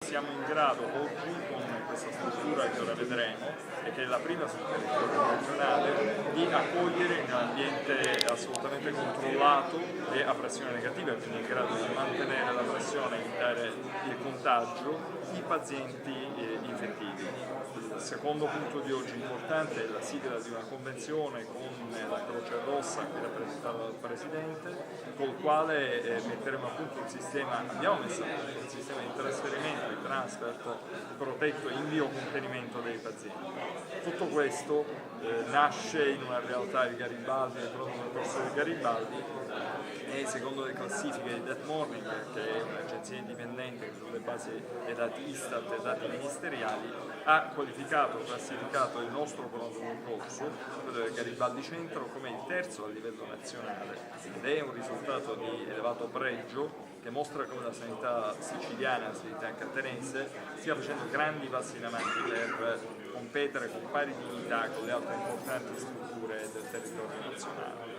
siamo in grado oggi, con questa struttura che ora vedremo, e che è la prima sul territorio regionale, di accogliere in un ambiente assolutamente controllato e a pressione negativa, quindi in grado di mantenere la pressione, evitare il contagio, i pazienti infettivi. Il secondo punto di oggi importante è la sigla di una convenzione con la Croce Rossa, qui rappresentata dal Presidente, col quale metteremo a punto abbiamo messo a punto un sistema di trasferimento, di transfert protetto e invio contenimento dei pazienti. Tutto questo nasce in una realtà di Garibaldi, nel pronto soccorso di Garibaldi, e secondo le classifiche di Death Morning, che è un'agenzia indipendente sulle basi dei dati Istat e dati ministeriali, ha classificato il nostro pronto soccorso, quello del Garibaldi Centro, come il terzo a livello nazionale, ed è un risultato di elevato pregio che mostra come la sanità siciliana, la sanità catanese, stia facendo grandi passi in avanti per competere con pari dignità con le altre importanti strutture del territorio nazionale.